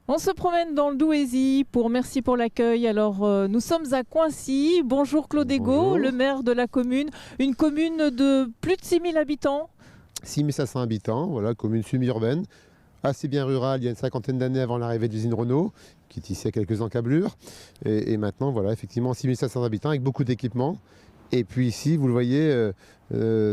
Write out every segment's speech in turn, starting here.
On se promène dans le Douaisis merci pour l'accueil. Alors, nous sommes à Coincy. Bonjour Claude Ego, Bonjour. le maire de la commune. Une commune de plus de 6000 habitants. 6500 habitants, voilà, commune semi-urbaine, assez bien rurale, il y a une cinquantaine d'années avant l'arrivée de l'usine Renault, qui est ici à quelques encablures. Et maintenant, voilà, effectivement, 6500 habitants avec beaucoup d'équipements. Et puis ici, vous le voyez,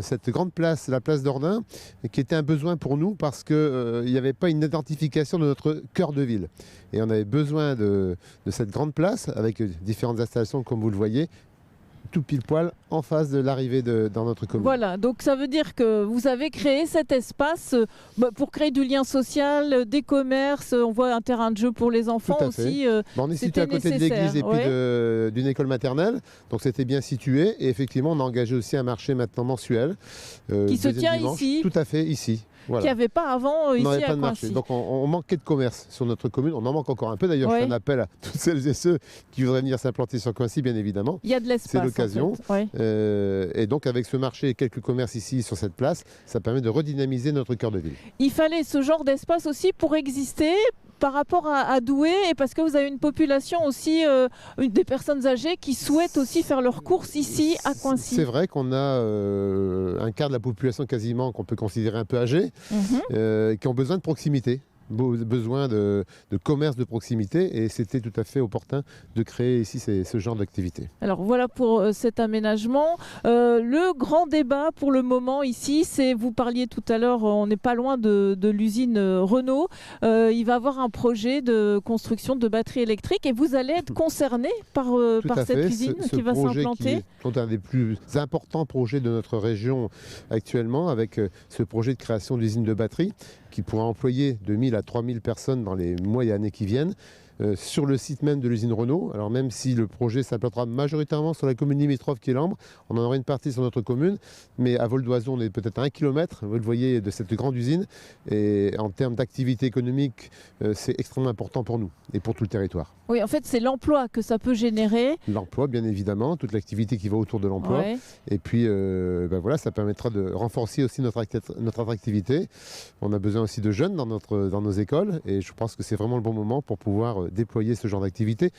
cette grande place, la place d'Ordin, qui était un besoin pour nous parce qu'il n'y avait pas une identification de notre cœur de ville. Et on avait besoin de cette grande place avec différentes installations, comme vous le voyez, tout pile poil en face de l'arrivée dans notre commune. Voilà, donc ça veut dire que vous avez créé cet espace pour créer du lien social, des commerces, on voit un terrain de jeu pour les enfants Tout à fait. aussi. On est situé à côté de l'église et puis d'une école maternelle, donc c'était bien situé. Et effectivement, on a engagé aussi un marché maintenant mensuel. Qui se tient dimanche. ici. Tout à fait, ici. Voilà. Qu'il n'y avait pas avant ici à Coincy. Donc on manquait de commerce sur notre commune. On en manque encore un peu. D'ailleurs, je fais un appel à toutes celles et ceux qui voudraient venir s'implanter sur Coincy, bien évidemment. Il y a de l'espace. C'est l'occasion. En fait. Et donc avec ce marché et quelques commerces ici sur cette place, ça permet de redynamiser notre cœur de ville. Il fallait ce genre d'espace aussi pour exister par rapport à Douai, et parce que vous avez une population aussi, des personnes âgées qui souhaitent aussi faire leurs courses ici à Coincy. C'est vrai qu'on a un quart de la population quasiment qu'on peut considérer un peu âgée, qui ont besoin de proximité. Besoin de commerce de proximité, et c'était tout à fait opportun de créer ici ce genre d'activité. Alors voilà pour cet aménagement. Le grand débat pour le moment ici, c'est, vous parliez tout à l'heure, on n'est pas loin de l'usine Renault. Il va y avoir un projet de construction de batteries électriques et vous allez être concerné par cette usine qui va s'implanter. C'est un des plus importants projets de notre région actuellement, avec ce projet de création d'usine de batteries qui pourra employer 2000 à 3000 personnes dans les mois et années qui viennent, sur le site même de l'usine Renault. Alors même si le projet s'implantera majoritairement sur la commune limitrophe qui est Lambre, on en aura une partie sur notre commune, mais à vol d'oiseau, on est peut-être à 1 km, vous le voyez, de cette grande usine. Et en termes d'activité économique, c'est extrêmement important pour nous et pour tout le territoire. Oui, en fait, c'est l'emploi que ça peut générer. L'emploi, bien évidemment, toute l'activité qui va autour de l'emploi. Ouais. Et puis, voilà, ça permettra de renforcer aussi notre attractivité. On a besoin aussi de jeunes dans nos écoles, et je pense que c'est vraiment le bon moment pour pouvoir déployer ce genre d'activité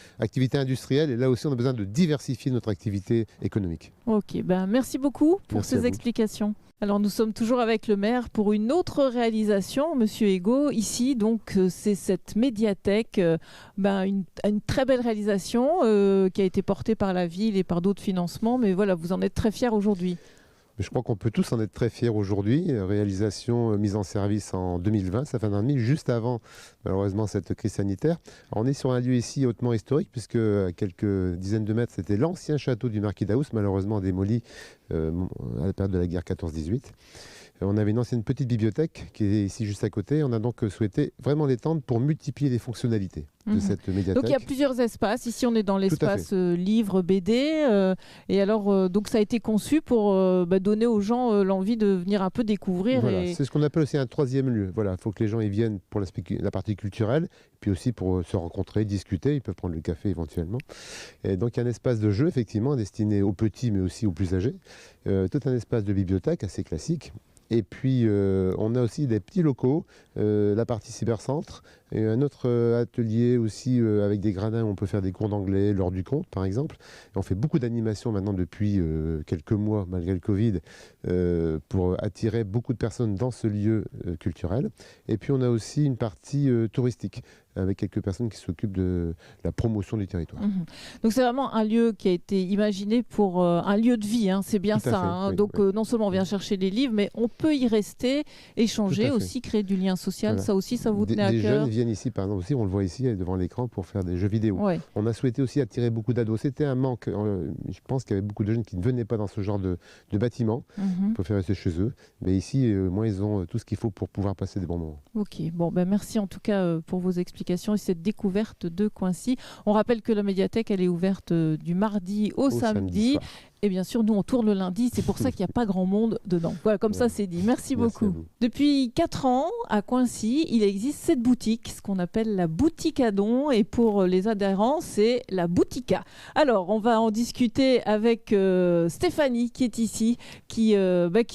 industrielle. Et là aussi, on a besoin de diversifier notre activité économique. Ok, merci beaucoup pour ces explications. Alors nous sommes toujours avec le maire pour une autre réalisation, Monsieur Ego. Ici, donc, c'est cette médiathèque, une très belle réalisation qui a été portée par la ville et par d'autres financements. Mais voilà, vous en êtes très fiers aujourd'hui. Je crois qu'on peut tous en être très fiers aujourd'hui. Réalisation mise en service en 2020, ça fait un an et demi, juste avant malheureusement cette crise sanitaire. Alors, on est sur un lieu ici hautement historique, puisque à quelques dizaines de mètres, c'était l'ancien château du Marquis d'Aoust, malheureusement démoli à la période de la guerre 14-18. On avait une ancienne petite bibliothèque qui est ici juste à côté. On a donc souhaité vraiment l'étendre pour multiplier les fonctionnalités de cette médiathèque. Donc il y a plusieurs espaces. Ici, on est dans l'espace livre, BD. Et alors, donc ça a été conçu pour donner aux gens l'envie de venir un peu découvrir. Voilà, c'est ce qu'on appelle aussi un troisième lieu. Voilà, il faut que les gens y viennent pour la partie culturelle, puis aussi pour se rencontrer, discuter. Ils peuvent prendre le café éventuellement. Et donc il y a un espace de jeu, effectivement, destiné aux petits, mais aussi aux plus âgés. Tout un espace de bibliothèque assez classique. Et puis, on a aussi des petits locaux, la partie cybercentre, et un autre atelier aussi avec des gradins où on peut faire des cours d'anglais, l'heure du conte par exemple. Et on fait beaucoup d'animations maintenant depuis quelques mois, malgré le Covid, pour attirer beaucoup de personnes dans ce lieu culturel. Et puis, on a aussi une partie touristique, avec quelques personnes qui s'occupent de la promotion du territoire. Donc c'est vraiment un lieu qui a été imaginé pour un lieu de vie, c'est bien ça. Oui, donc non seulement on vient chercher les livres, mais on peut y rester, échanger aussi, créer du lien social. Voilà. Ça aussi, ça vous tenait à cœur. Des jeunes viennent ici, par exemple, aussi, on le voit ici devant l'écran pour faire des jeux vidéo. Ouais. On a souhaité aussi attirer beaucoup d'ados. C'était un manque. Je pense qu'il y avait beaucoup de jeunes qui ne venaient pas dans ce genre de bâtiment. Ils préfèrent rester chez eux. Mais ici, moi, ils ont tout ce qu'il faut pour pouvoir passer des bons moments. Ok, merci en tout cas pour vos explications et cette découverte de Coincy. On rappelle que la médiathèque, elle est ouverte du mardi au samedi. Et bien sûr, nous, on tourne le lundi. C'est pour ça qu'il n'y a pas grand monde dedans. Voilà, comme ça, c'est dit. Merci beaucoup. Depuis 4 ans, à Coincy, il existe cette boutique, ce qu'on appelle la boutique à dons. Et pour les adhérents, c'est la Boutica. Alors, on va en discuter avec Stéphanie, qui est ici, qui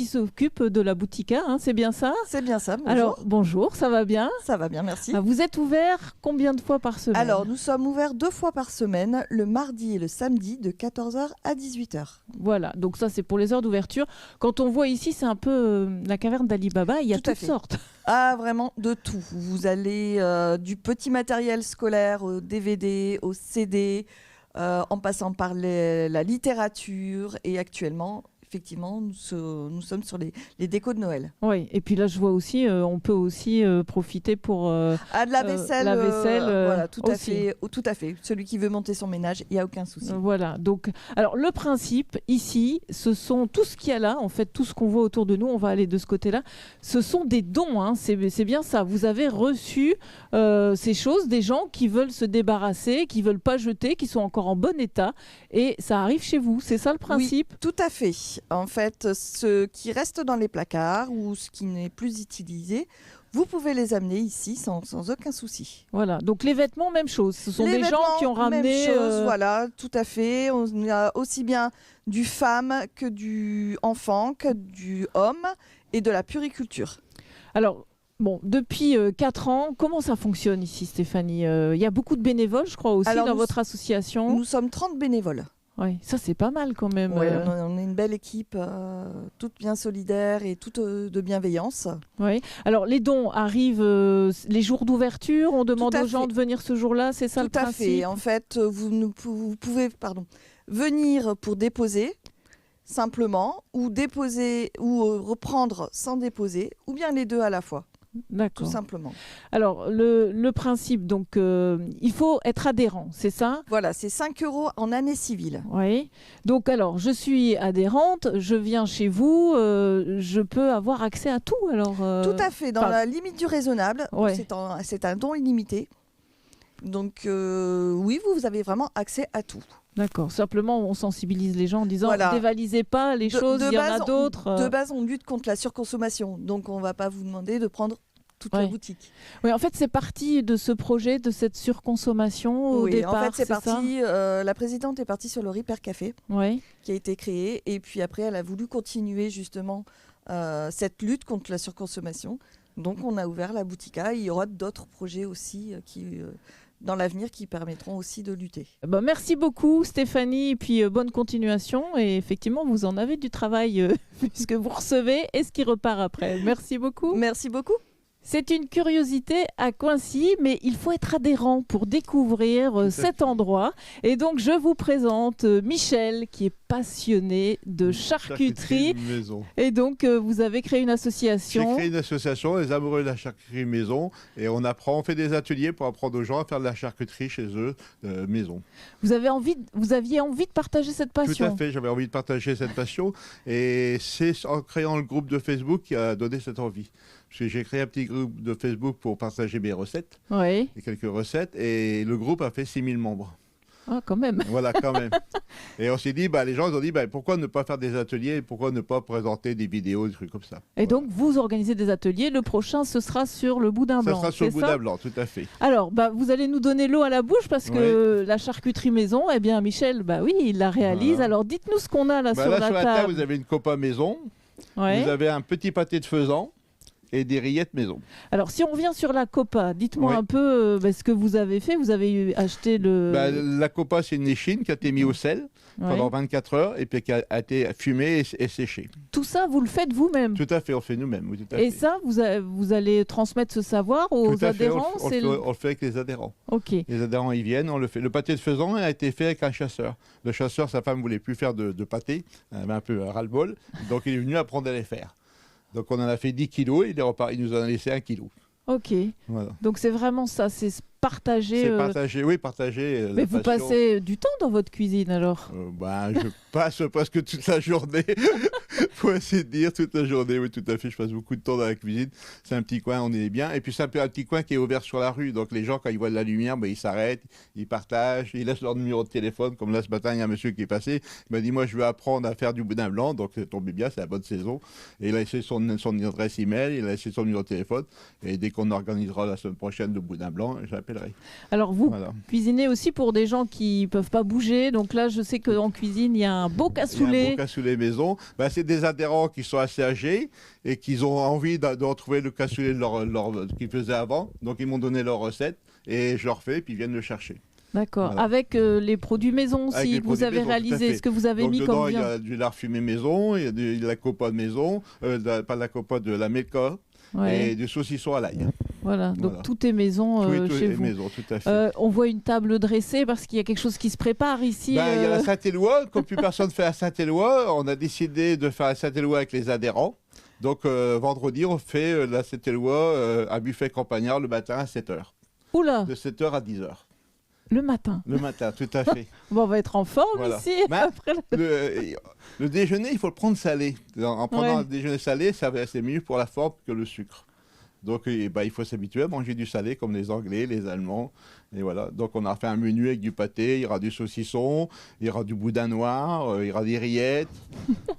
s'occupe de la Boutica. Hein, c'est bien ça? C'est bien ça. Bonjour. Alors, bonjour, ça va bien? Ça va bien, merci. Vous êtes ouvert combien de fois par semaine? Alors, nous sommes ouverts 2 fois par semaine, le mardi et le samedi, de 14h à 18h. Voilà, donc ça c'est pour les heures d'ouverture. Quand on voit ici, c'est un peu la caverne d'Ali Baba, il y a toutes sortes. Ah, vraiment de tout. Vous allez du petit matériel scolaire au DVD, au CD, en passant par la littérature et actuellement... Effectivement, nous sommes sur les décos de Noël. Oui, et puis là, je vois aussi, on peut aussi profiter pour de la vaisselle. Voilà, tout à fait. Celui qui veut monter son ménage, il n'y a aucun souci. Voilà. Donc, alors le principe ici, ce sont tout ce qu'il y a là, en fait, tout ce qu'on voit autour de nous. On va aller de ce côté-là. Ce sont des dons. Hein, c'est bien ça. Vous avez reçu ces choses des gens qui veulent se débarrasser, qui veulent pas jeter, qui sont encore en bon état, et ça arrive chez vous. C'est ça le principe? Oui, tout à fait. En fait, ce qui reste dans les placards ou ce qui n'est plus utilisé, vous pouvez les amener ici sans aucun souci. Voilà, donc les vêtements, même chose. Ce sont des gens qui ont ramené... Même chose, voilà, tout à fait. On a aussi bien du femme que du enfant, que du homme et de la puriculture. Alors... Bon, depuis 4 ans, comment ça fonctionne ici, Stéphanie? Il y a beaucoup de bénévoles, je crois, aussi dans votre association. Nous sommes 30 bénévoles. Oui, ça c'est pas mal quand même. Ouais, on est une belle équipe, toute bien solidaire et toute de bienveillance. Oui. Alors les dons arrivent les jours d'ouverture, on demande aux gens de venir ce jour-là, c'est ça le principe? Tout à fait. En fait, vous pouvez venir pour déposer simplement, ou déposer ou reprendre sans déposer, ou bien les deux à la fois. D'accord. Tout simplement. Alors, le principe, donc, il faut être adhérent, c'est ça? Voilà, c'est 5 € en année civile. Oui. Donc, alors, je suis adhérente, je viens chez vous, je peux avoir accès à tout, alors Tout à fait, dans la limite du raisonnable. Ouais. C'est un don illimité. Donc, oui, vous avez vraiment accès à tout. D'accord. Simplement, on sensibilise les gens en disant ne dévalisez pas les choses, il y en a d'autres. De base, on lutte contre la surconsommation. Donc, on ne va pas vous demander de prendre toute la boutique. Oui, en fait, c'est parti de ce projet, de cette surconsommation au départ. En fait, c'est parti. La présidente est partie sur le Ripper Café qui a été créé. Et puis après, elle a voulu continuer justement cette lutte contre la surconsommation. Donc, on a ouvert la Boutica. Il y aura d'autres projets aussi dans l'avenir qui permettront aussi de lutter. Merci beaucoup Stéphanie, et puis bonne continuation. Et effectivement, vous en avez du travail puisque vous recevez et ce qui repart après. Merci beaucoup. Merci beaucoup. C'est une curiosité à Coincy, mais il faut être adhérent pour découvrir cet endroit. Et donc, je vous présente Michel, qui est passionné de charcuterie maison. Et donc, vous avez créé une association. J'ai créé une association, les amoureux de la charcuterie maison. Et on fait des ateliers pour apprendre aux gens à faire de la charcuterie chez eux, maison. Vous aviez envie de partager cette passion? Tout à fait, j'avais envie de partager cette passion. Et c'est en créant le groupe de Facebook qui a donné cette envie. Parce que j'ai créé un petit groupe de Facebook pour partager mes recettes, et quelques recettes, et le groupe a fait 6000 membres. Ah, quand même. Voilà, quand même. Et on s'est dit, les gens ont dit, pourquoi ne pas faire des ateliers, pourquoi ne pas présenter des vidéos, des trucs comme ça. Et donc, vous organisez des ateliers. Le prochain, ce sera sur le boudin blanc. Ça sera sur le boudin blanc, tout à fait. Alors, vous allez nous donner l'eau à la bouche parce que la charcuterie maison, eh bien, Michel, il la réalise. Voilà. Alors, dites-nous ce qu'on a là sur la table. Sur la table, vous avez une copa maison. Vous avez un petit pâté de faisan. Et des rillettes maison. Alors, si on revient sur la copa, dites-moi un peu ce que vous avez fait. Vous avez acheté le... la copa, c'est une échine qui a été mise au sel pendant 24 heures et puis qui a été fumée et séchée. Tout ça, vous le faites vous-même? Tout à fait, on le fait nous-mêmes. Oui, et ça, vous allez transmettre ce savoir aux adhérents? On le fait avec les adhérents. Ok. Les adhérents, ils viennent, on le fait. Le pâté de faisan a été fait avec un chasseur. Le chasseur, sa femme ne voulait plus faire de pâté, elle avait un peu ras-le-bol, donc il est venu apprendre à les faire. Donc on en a fait 10 kilos et il nous en a laissé 1 kilo. Ok. Voilà. Donc c'est vraiment ça, c'est partager. C'est partager, oui, partager. Mais vous passez du temps dans votre cuisine alors? Je passe presque toute la journée, faut essayer de dire toute la journée, oui, tout à fait. Je passe beaucoup de temps dans la cuisine. C'est un petit coin, on est bien. Et puis c'est un petit coin qui est ouvert sur la rue. Donc les gens, quand ils voient de la lumière, ils s'arrêtent, ils partagent, ils laissent leur numéro de téléphone. Comme là ce matin, il y a un monsieur qui est passé, il m'a dit moi je veux apprendre à faire du boudin blanc. Donc c'est tombé bien, c'est la bonne saison. Et il a laissé son adresse email, il a laissé son numéro de téléphone. Et dès qu'on organisera la semaine prochaine le boudin blanc, j'appellerai. Alors vous cuisinez aussi pour des gens qui ne peuvent pas bouger. Donc là, je sais qu'en cuisine, il y a un beau cassoulet. Il y a un beau cassoulet maison. C'est des adhérents qui sont assez âgés et qui ont envie de retrouver le cassoulet qu'ils faisaient avant. Donc ils m'ont donné leur recette et je leur fais et puis ils viennent le chercher. D'accord. Voilà. Avec les produits maison aussi, vous avez réalisé ce que vous avez mis comme viande. Il y a du lard fumé maison, il y a de la copote maison, pas de la copote, de la melka et du saucisson à l'ail. Voilà, donc tout est maison chez vous. Maison, tout à fait. On voit une table dressée parce qu'il y a quelque chose qui se prépare ici. Il y a la Saint-Éloi, comme plus personne ne fait la Saint-Éloi, on a décidé de faire la Saint-Éloi avec les adhérents. Donc vendredi, on fait la Saint-Éloi à buffet campagnard le matin à 7h. Oula! De 7h à 10h. Le matin. Le matin, tout à fait. Bon, on va être en forme ici. Après le déjeuner, il faut le prendre salé. En prenant un déjeuner salé, c'est mieux pour la forme que le sucre. Donc il faut s'habituer à manger du salé comme les Anglais, les Allemands. Et voilà. Donc on a fait un menu avec du pâté, il y aura du saucisson, il y aura du boudin noir, il y aura des rillettes,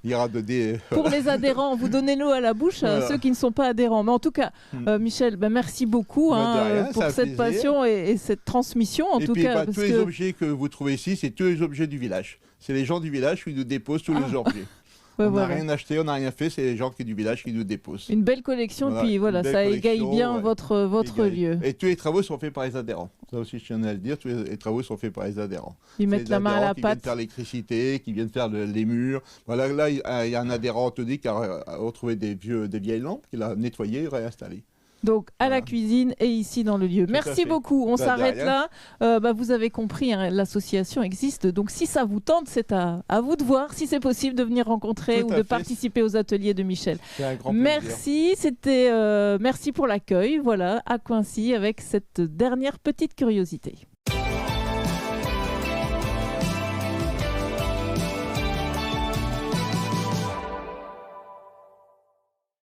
il y aura des... Pour les adhérents, vous donnez l'eau à la bouche à ceux qui ne sont pas adhérents. Mais en tout cas, Michel, merci beaucoup pour cette passion et cette transmission. Tous les objets que vous trouvez ici, c'est tous les objets du village. C'est les gens du village qui nous déposent tous les objets. On n'a rien acheté, on n'a rien fait, c'est les gens du village qui nous déposent. Une belle collection, puis ça égaye bien votre lieu. Et tous les travaux sont faits par les adhérents. Ça aussi, je tiens à le dire, tous les travaux sont faits par les adhérents. Ils mettent la main à la pâte. Qui viennent faire l'électricité, qui viennent faire les murs. Voilà, là, il y a un adhérent qui a retrouvé des vieilles lampes, qu'il a nettoyées et réinstallées. Donc à la cuisine et ici dans le lieu. Merci beaucoup. On s'arrête là. Vous avez compris, l'association existe. Donc si ça vous tente, c'est à vous de voir si c'est possible de venir rencontrer ou de participer aux ateliers de Michel. C'est un grand plaisir. Merci pour l'accueil. Voilà, à Coincy avec cette dernière petite curiosité.